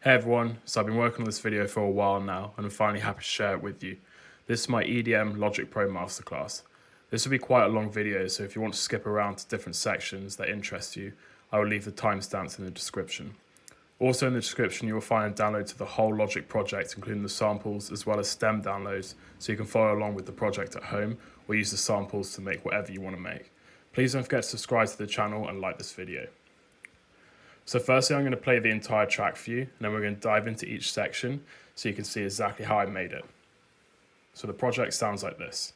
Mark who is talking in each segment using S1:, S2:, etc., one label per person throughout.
S1: Hey everyone, so I've been working on this video for a while now and I'm finally happy to share it with you. This is my EDM Logic Pro Masterclass. This will be quite a long video, so if you want to skip around to different sections that interest you, I will leave the timestamps in the description. Also in the description you will find a download to the whole Logic project, including the samples as well as stem downloads, so you can follow along with the project at home or use the samples to make whatever you want to make. Please don't forget to subscribe to the channel and like this video. So firstly, I'm going to play the entire track for you, and then we're going to dive into each section so you can see exactly how I made it. So the project sounds like this.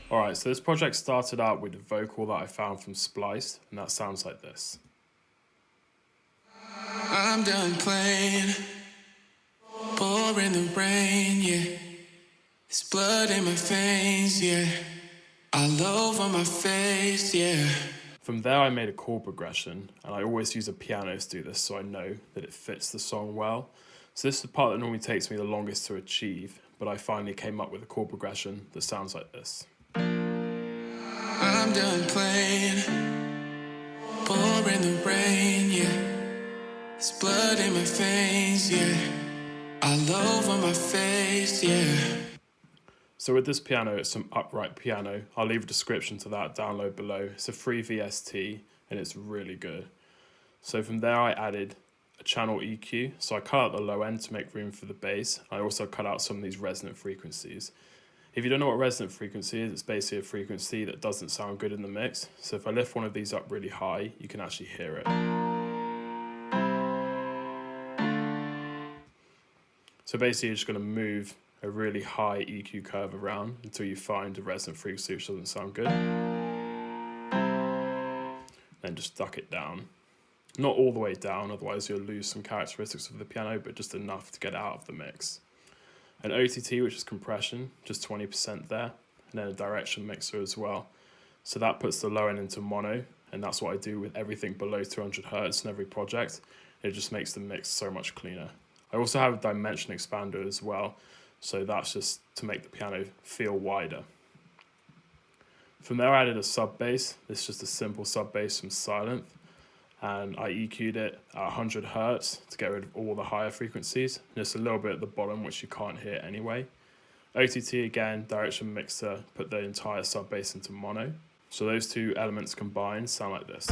S1: Alright, so this project started out with a vocal that I found from Spliced, and that sounds like this.
S2: I'm done playing, pouring the rain, yeah. There's blood in my veins, yeah. All over my face, yeah.
S1: From there I made a chord progression, and I always use a piano to do this so I know that it fits the song well. So this is the part that normally takes me the longest to achieve, but I finally came up with a chord progression that sounds like this.
S2: I'm done playing, pouring the rain, yeah. There's blood in my veins, yeah. All over my face, yeah.
S1: So with this piano, it's some upright piano. I'll leave a description to that download below. It's a free VST and it's really good. So from there I added a channel EQ. So I cut out the low end to make room for the bass. I also cut out some of these resonant frequencies. If you don't know what resonant frequency is, it's basically a frequency that doesn't sound good in the mix. So if I lift one of these up really high, you can actually hear it. So basically you're just going to move a really high EQ curve around until you find a resonant frequency which doesn't sound good. Then just duck it down. Not all the way down, otherwise you'll lose some characteristics of the piano, but just enough to get it out of the mix. An OTT, which is compression, just 20% there, and then a direction mixer as well. So that puts the low end into mono, and that's what I do with everything below 200 Hertz in every project. It just makes the mix so much cleaner. I also have a dimension expander as well, so that's just to make the piano feel wider. From there I added a sub bass. This is just a simple sub bass from Silent, and I EQ'd it at 100 Hertz to get rid of all the higher frequencies, and just a little bit at the bottom which you can't hear anyway. OTT again, direction mixer, put the entire sub bass into mono. So those two elements combined sound like this.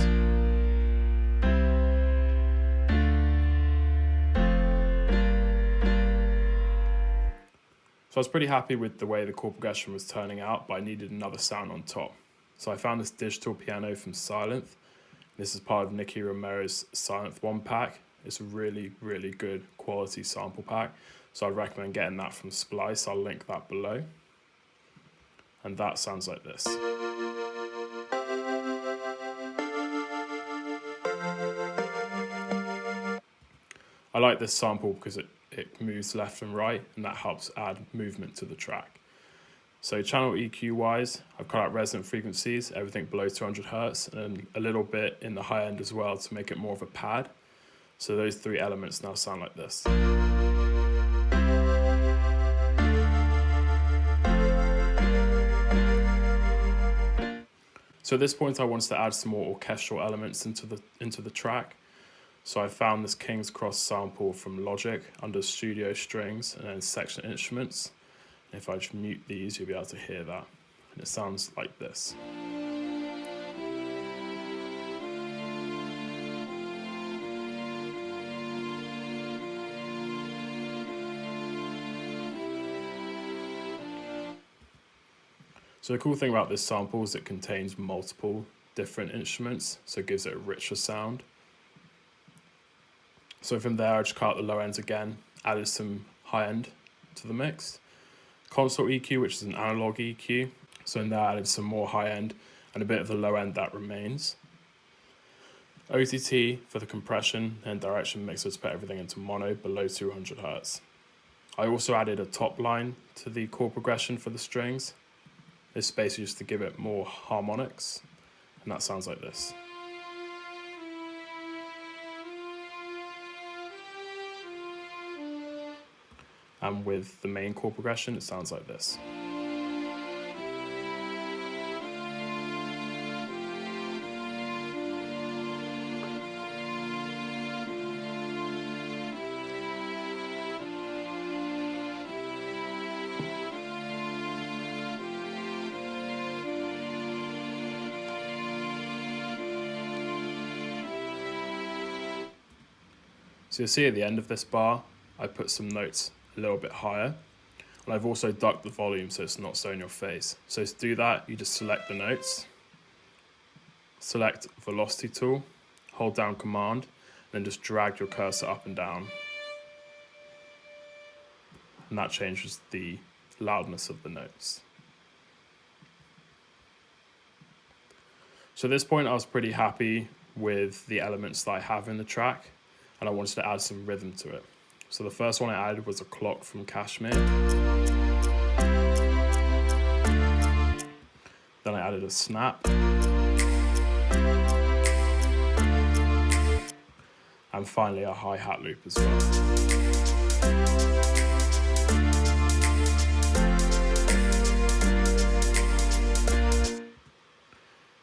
S1: So I was pretty happy with the way the chord progression was turning out, but I needed another sound on top. So I found this digital piano from Silent. This is part of Nicky Romero's Silent 1 pack. It's a really, really good quality sample pack. So I'd recommend getting that from Splice. I'll link that below. And that sounds like this. I like this sample because it moves left and right, and that helps add movement to the track. So channel EQ wise, I've cut out resonant frequencies, everything below 200 Hertz, and a little bit in the high end as well to make it more of a pad. So those three elements now sound like this. So at this point I wanted to add some more orchestral elements into the track. So I found this King's Cross sample from Logic under Studio Strings and then Section Instruments. And if I just mute these, you'll be able to hear that. And it sounds like this. So the cool thing about this sample is it contains multiple different instruments, so it gives it a richer sound. So from there, I just cut out the low ends again, added some high end to the mix. Console EQ, which is an analog EQ. So in there, I added some more high end and a bit of the low end that remains. OTT for the compression and direction mixer to put everything into mono below 200 Hertz. I also added a top line to the chord progression for the strings. This is basically just to give it more harmonics, and that sounds like this. And with the main chord progression, it sounds like this. So you'll see at the end of this bar, I put some notes a little bit higher, and I've also ducked the volume so it's not so in your face. So to do that, you just select the notes, select velocity tool, hold down command, and then just drag your cursor up and down. And that changes the loudness of the notes. So at this point I was pretty happy with the elements that I have in the track, and I wanted to add some rhythm to it. So the first one I added was a clock from Kashmir. Then I added a snap. And finally a hi-hat loop as well.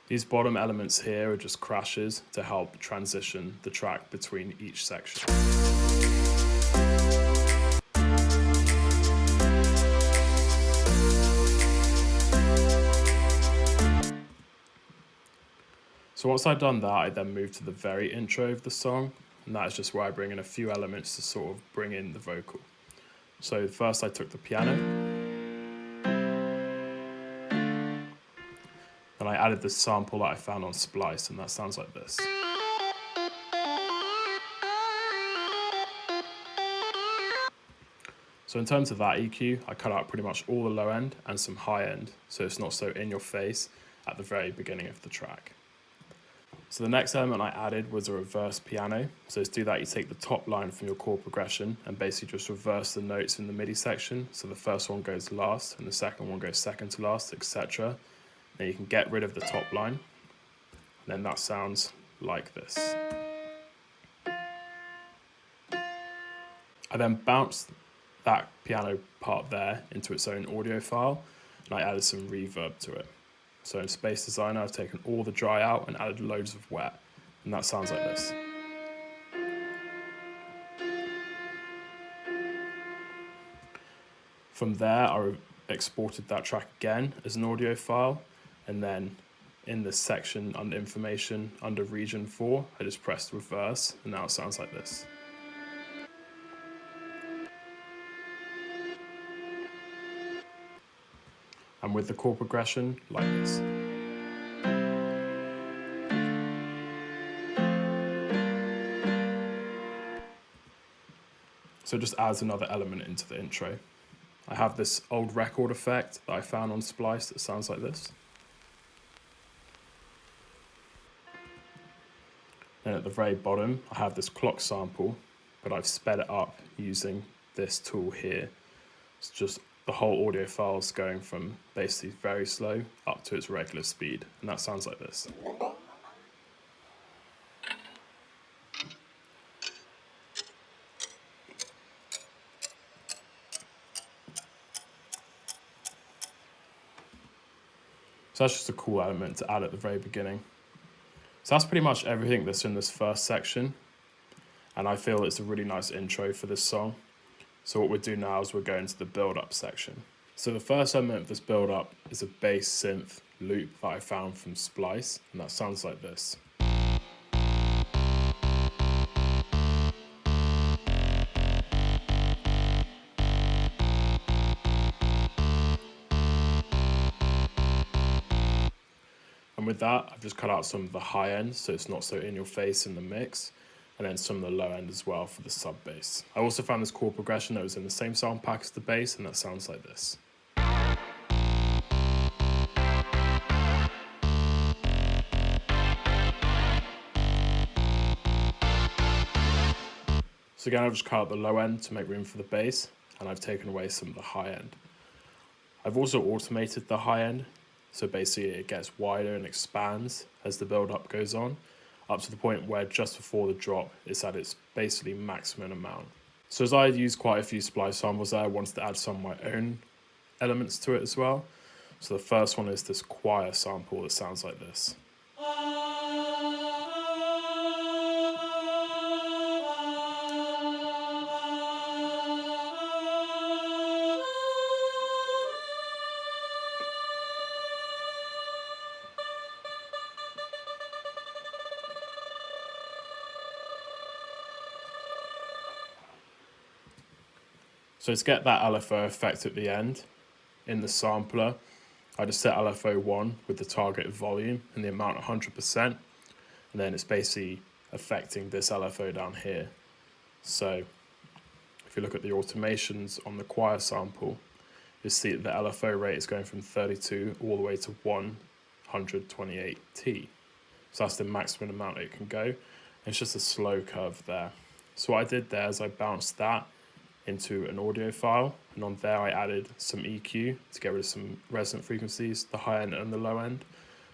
S1: These bottom elements here are just crashes to help transition the track between each section. So once I'd done that, I then moved to the very intro of the song, and that is just where I bring in a few elements to sort of bring in the vocal. So first I took the piano, then I added the sample that I found on Splice, and that sounds like this. So in terms of that EQ, I cut out pretty much all the low end and some high end, so it's not so in your face at the very beginning of the track. So the next element I added was a reverse piano. So to do that, you take the top line from your chord progression and basically just reverse the notes in the MIDI section. So the first one goes last and the second one goes second to last, etc. Then you can get rid of the top line. And then that sounds like this. I then bounced that piano part there into its own audio file, and I added some reverb to it. So in Space Designer, I've taken all the dry out and added loads of wet, and that sounds like this. From there, I exported that track again as an audio file, and then in the section under information, under region 4, I just pressed reverse, and now it sounds like this. And with the chord progression, like this. So it just adds another element into the intro. I have this old record effect that I found on Splice that sounds like this. Then at the very bottom, I have this clock sample, but I've sped it up using this tool here. It's just the whole audio file's going from basically very slow up to its regular speed, and that sounds like this. So that's just a cool element to add at the very beginning. So that's pretty much everything that's in this first section, and I feel it's a really nice intro for this song. So what we'll do now is we'll go into the build-up section. So the first element of this build-up is a bass synth loop that I found from Splice, and that sounds like this. And with that, I've just cut out some of the high end, so it's not so in your face in the mix, and then some of the low end as well for the sub bass. I also found this chord progression that was in the same sound pack as the bass, and that sounds like this. So again, I've just cut out the low end to make room for the bass, and I've taken away some of the high end. I've also automated the high end, so basically it gets wider and expands as the build-up goes on, up to the point where just before the drop, it's at its basically maximum amount. So as I used quite a few Splice samples there, I wanted to add some of my own elements to it as well. So the first one is this choir sample that sounds like this. So to get that LFO effect at the end, in the sampler, I just set LFO 1 with the target volume and the amount 100%, and then it's basically affecting this LFO down here. So if you look at the automations on the choir sample, you'll see that the LFO rate is going from 32 all the way to 128T. So that's the maximum amount it can go. And it's just a slow curve there. So what I did there is I bounced that into an audio file, and on there I added some EQ to get rid of some resonant frequencies, the high end and the low end,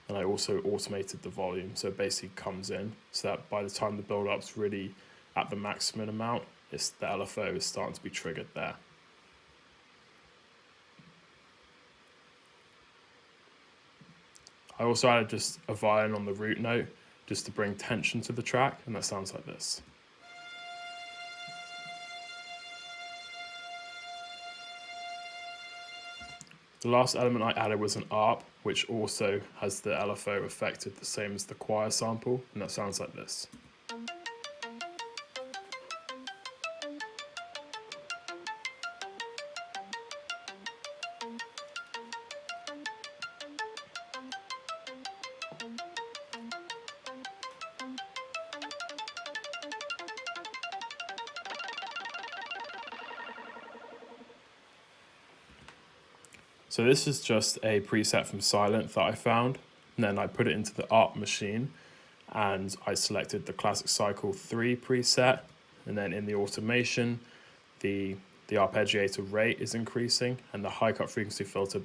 S1: and I also automated the volume, so it basically comes in so that by the time the build-up's really at the maximum amount, the LFO is starting to be triggered there. I also added just a violin on the root note just to bring tension to the track, and that sounds like this. The last element I added was an ARP, which also has the LFO affected the same as the choir sample, and that sounds like this. So this is just a preset from Silent that I found, and then I put it into the ARP machine, and I selected the Classic Cycle 3 preset, and then in the automation, the arpeggiator rate is increasing, and the high cut frequency filter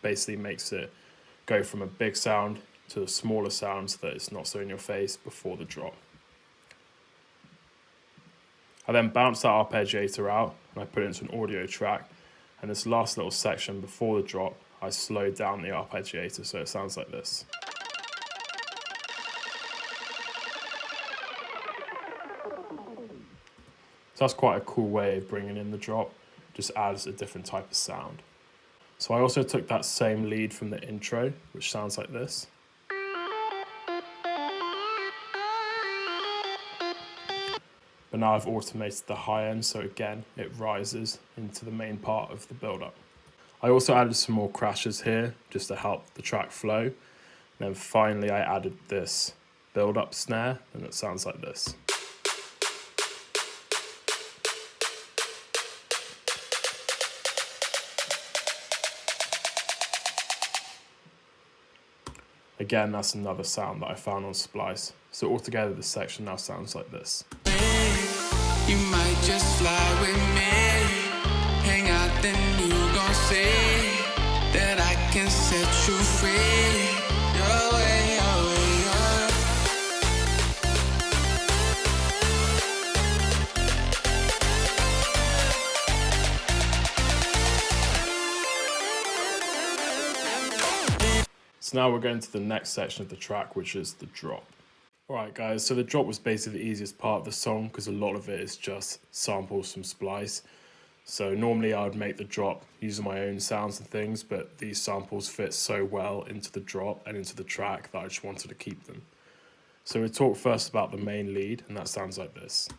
S1: basically makes it go from a big sound to a smaller sound so that it's not so in your face before the drop. I then bounce that arpeggiator out, and I put it into an audio track, and this last little section before the drop, I slowed down the arpeggiator so it sounds like this. So that's quite a cool way of bringing in the drop, just adds a different type of sound. So I also took that same lead from the intro, which sounds like this. But now I've automated the high end, so again, it rises into the main part of the build-up. I also added some more crashes here, just to help the track flow. And then finally I added this build-up snare, and it sounds like this. Again, that's another sound that I found on Splice. So altogether, this section now sounds like this.
S2: You might just fly with me. Hang out, then you gon' see that I can set you free. Your way, your way,
S1: So now we're going to the next section of the track, which is the drop. Alright guys, so the drop was basically the easiest part of the song because a lot of it is just samples from Splice. So normally I would make the drop using my own sounds and things, but these samples fit so well into the drop and into the track that I just wanted to keep them. So we'll talk first about the main lead, and that sounds like this.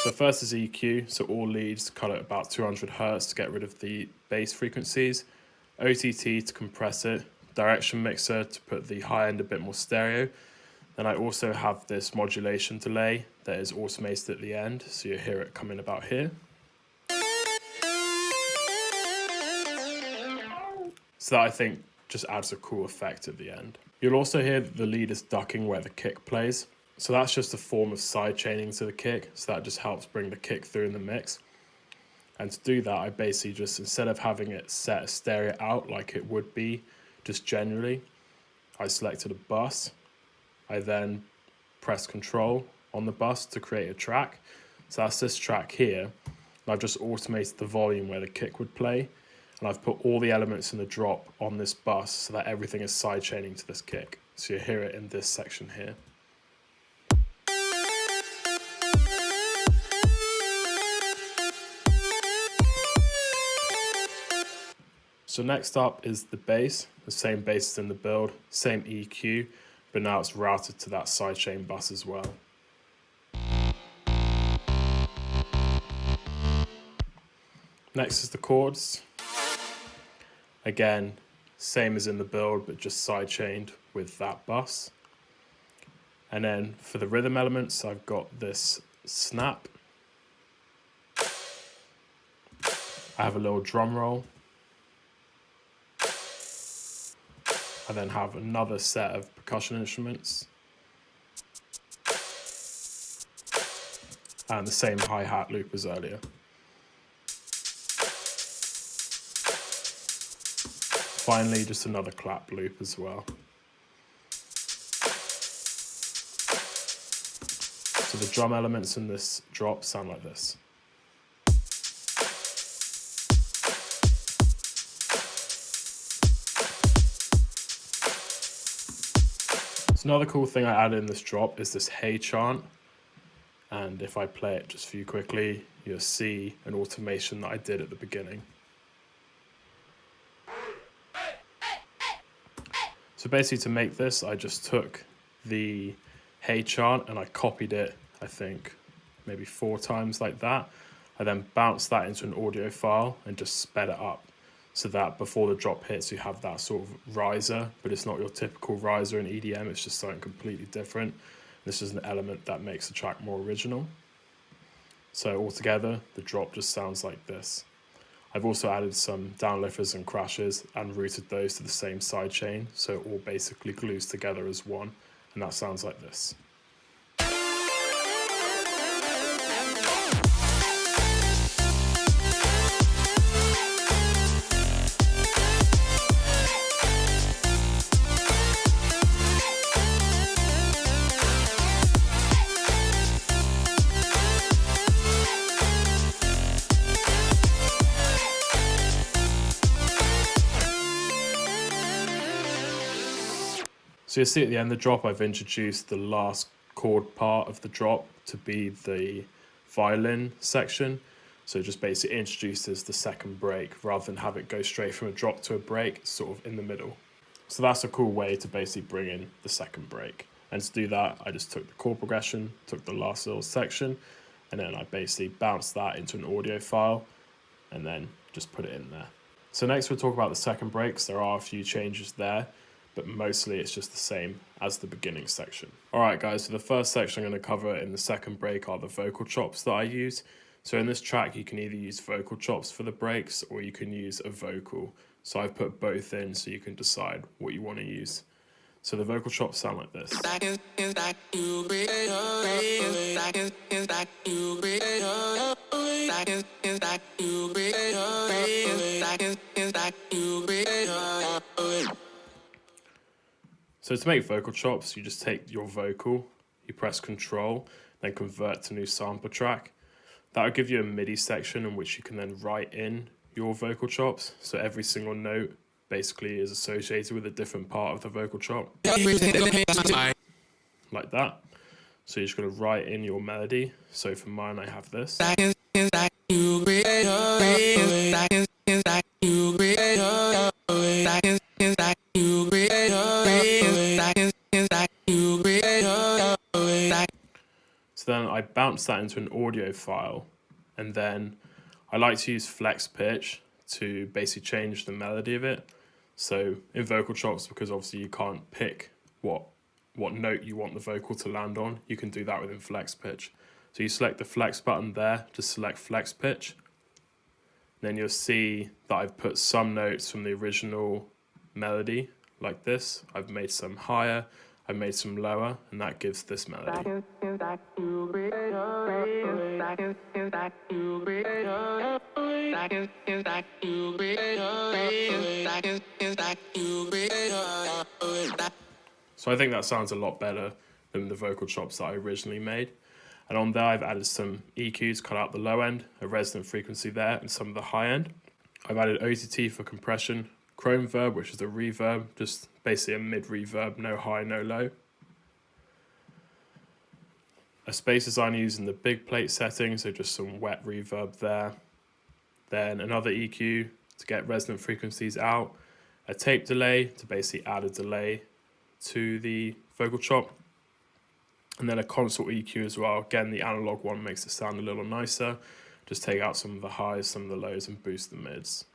S1: So first is EQ, so all leads cut at about 200 Hz to get rid of the bass frequencies, OTT to compress it, direction mixer to put the high end a bit more stereo. Then I also have this modulation delay that is automated at the end, so you hear it coming about here. So that I think just adds a cool effect at the end. You'll also hear that the lead is ducking where the kick plays. So that's just a form of side chaining to the kick, so that just helps bring the kick through in the mix. And to do that, I basically just, instead of having it set a stereo out like it would be just generally, I selected a bus. I then press Control on the bus to create a track. So that's this track here. And I've just automated the volume where the kick would play. And I've put all the elements in the drop on this bus so that everything is side chaining to this kick. So you hear it in this section here. So next up is the bass, the same bass as in the build, same EQ, but now it's routed to that sidechain bus as well. Next is the chords. Again, same as in the build, but just sidechained with that bus. And then for the rhythm elements, I've got this snap. I have a little drum roll. I then have another set of percussion instruments. And the same hi-hat loop as earlier. Finally, just another clap loop as well. So the drum elements in this drop sound like this. So another cool thing I added in this drop is this hey chant. And if I play it just for you quickly, you'll see an automation that I did at the beginning. So basically to make this, I just took the hey chant and I copied it, I think, maybe 4 times like that. I then bounced that into an audio file and just sped it up so that before the drop hits, you have that sort of riser, but it's not your typical riser in EDM, it's just something completely different. This is an element that makes the track more original. So altogether, the drop just sounds like this. I've also added some downlifters and crashes and routed those to the same sidechain, so it all basically glues together as one, and that sounds like this. So you'll see at the end of the drop, I've introduced the last chord part of the drop to be the violin section. So it just basically introduces the second break rather than have it go straight from a drop to a break, sort of in the middle. So that's a cool way to basically bring in the second break. And to do that, I just took the chord progression, took the last little section, and then I basically bounced that into an audio file and then just put it in there. So next we'll talk about the second breaks. There are a few changes there, but mostly it's just the same as the beginning section. All right, guys, so the first section I'm going to cover in the second break are the vocal chops that I use. So in this track, you can either use vocal chops for the breaks or you can use a vocal. So I've put both in so you can decide what you want to use. So the vocal chops sound like this. So to make vocal chops, you just take your vocal, you press Control, then convert to new sample track. That will give you a MIDI section in which you can then write in your vocal chops. So every single note basically is associated with a different part of the vocal chop. Like that. So you're just going to write in your melody. So for mine, I have this. So then I bounce that into an audio file, and then I like to use flex pitch to basically change the melody of it. So in vocal chops, because obviously you can't pick what note you want the vocal to land on, you can do that within flex pitch. So you select the flex button there to select flex pitch. Then you'll see that I've put some notes from the original melody like this. I've made some higher, I've made some lower, and that gives this melody. So I think that sounds a lot better than the vocal chops that I originally made. And on there, I've added some EQs to cut out the low end, a resonant frequency there, and some of the high end. I've added OTT for compression, chrome verb, which is a reverb, just basically a mid reverb, no high, no low. A space design using the big plate setting, so just some wet reverb there. Then another EQ to get resonant frequencies out. A tape delay to basically add a delay to the vocal chop. And then a console EQ as well. Again, the analog one makes it sound a little nicer. Just take out some of the highs, some of the lows, and boost the mids.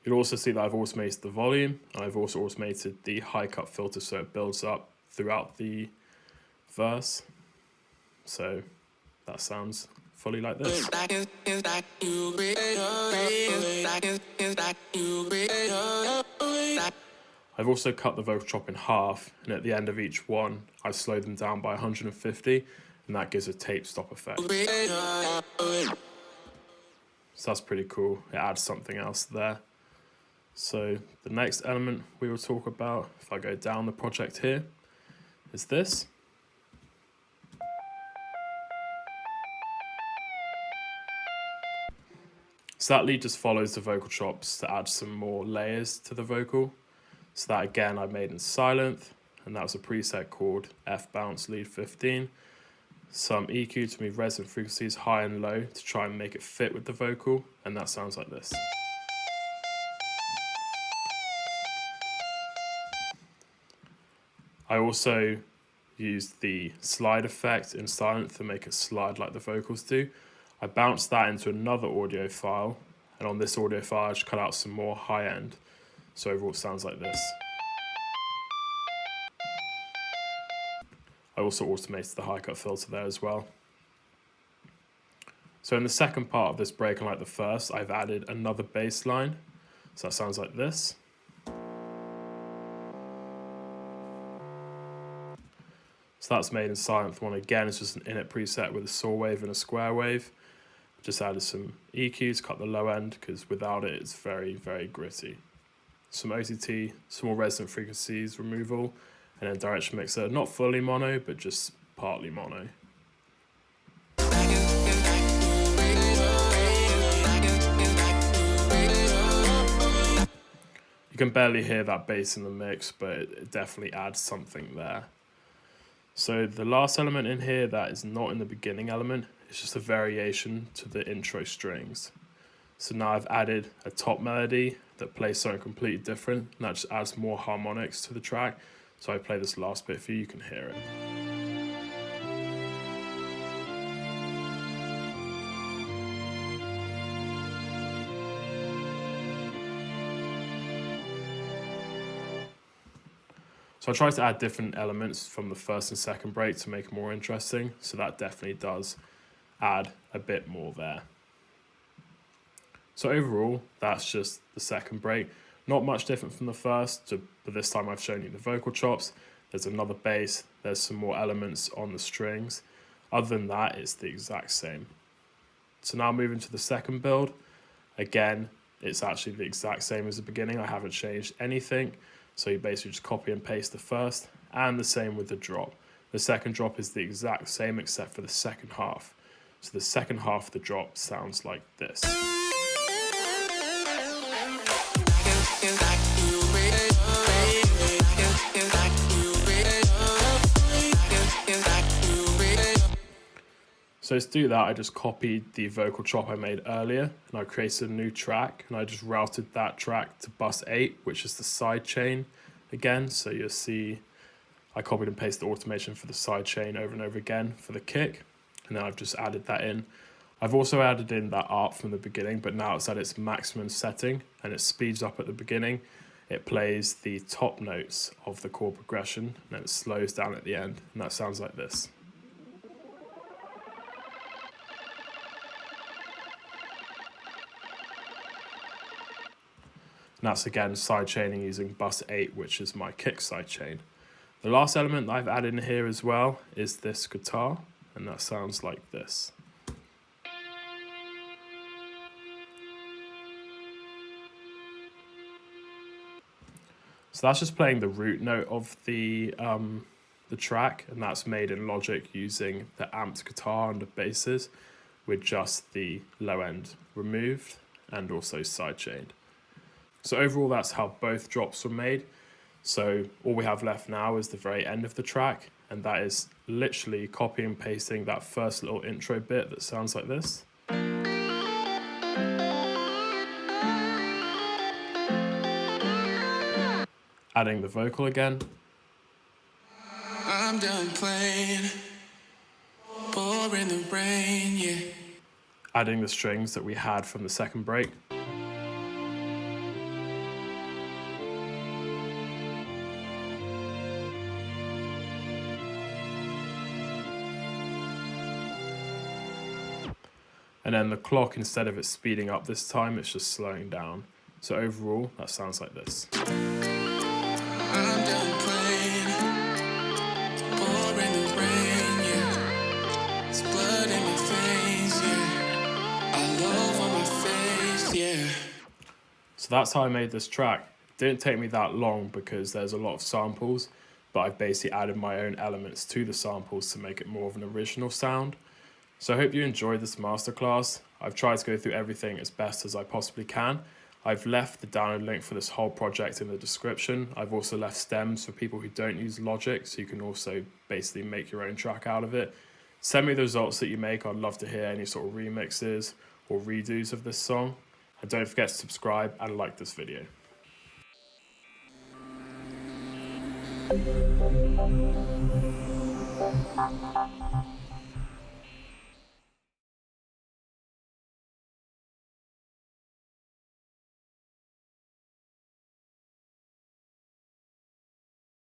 S1: You'll also see that I've automated the volume, and I've also automated the high cut filter so it builds up throughout the verse. So that sounds fully like this. I've also cut the vocal chop in half, and at the end of each one, I slow them down by 150, and that gives a tape stop effect. So that's pretty cool. It adds something else there. So the next element we will talk about, if I go down the project here, is this. So that lead just follows the vocal chops to add some more layers to the vocal. So that again I made in Silent, and that was a preset called F bounce lead 15. Some EQ to move resonant frequencies high and low to try and make it fit with the vocal, and that sounds like this. I also used the slide effect in Silent to make it slide like the vocals do. I bounced that into another audio file, and on this audio file I just cut out some more high end. So overall it sounds like this. I also automated the high cut filter there as well. So in the second part of this break, unlike the first, I've added another bass line. So that sounds like this. So that's made in Silent One. Again, it's just an init preset with a saw wave and a square wave. Just added some EQ to cut the low end, because without it, it's very, very gritty. Some OTT, some more resonant frequencies removal, and then direction mixer, not fully mono, but just partly mono. You can barely hear that bass in the mix, but it definitely adds something there. So the last element in here that is not in the beginning element, it's just a variation to the intro strings. So now I've added a top melody that plays something completely different, and that just adds more harmonics to the track. So I play this last bit for you, you can hear it. So I try to add different elements from the first and second break to make it more interesting. So that definitely does add a bit more there. So overall, that's just the second break. Not much different from the first, but this time I've shown you the vocal chops. There's another bass, there's some more elements on the strings. Other than that, it's the exact same. So now moving to the second build. Again, it's actually the exact same as the beginning. I haven't changed anything. So you basically just copy and paste the first, and the same with the drop. The second drop is the exact same except for the second half. So the second half of the drop sounds like this. So to do that, I just copied the vocal chop I made earlier, and I created a new track, and I just routed that track to bus 8, which is the side chain again. So you'll see I copied and pasted the automation for the side chain over and over again for the kick, and then I've just added that in. I've also added in that ARP from the beginning, but now it's at its maximum setting, and it speeds up at the beginning. It plays the top notes of the chord progression, and then it slows down at the end, and that sounds like this. And that's again side chaining using bus 8, which is my kick side chain. The last element that I've added in here as well is this guitar, and that sounds like this. So that's just playing the root note of the track, and that's made in Logic using the amped guitar and the basses with just the low end removed and also side chained. So overall, that's how both drops were made. So all we have left now is the very end of the track, and that is literally copy and pasting that first little intro bit that sounds like this. Adding the vocal again.
S2: I'm done playing, pouring the rain, yeah.
S1: Adding the strings that we had from the second break. And then the clock, instead of it speeding up this time, it's just slowing down. So overall, that sounds like this.
S2: I'm done playing, pouring the rain, yeah. It's blood in my veins, yeah. All over my face, yeah.
S1: So that's how I made this track. It didn't take me that long because there's a lot of samples, but I've basically added my own elements to the samples to make it more of an original sound. So I hope you enjoyed this masterclass. I've tried to go through everything as best as I possibly can. I've left the download link for this whole project in the description. I've also left stems for people who don't use Logic, so you can also basically make your own track out of it. Send me the results that you make. I'd love to hear any sort of remixes or redos of this song. And don't forget to subscribe and like this video.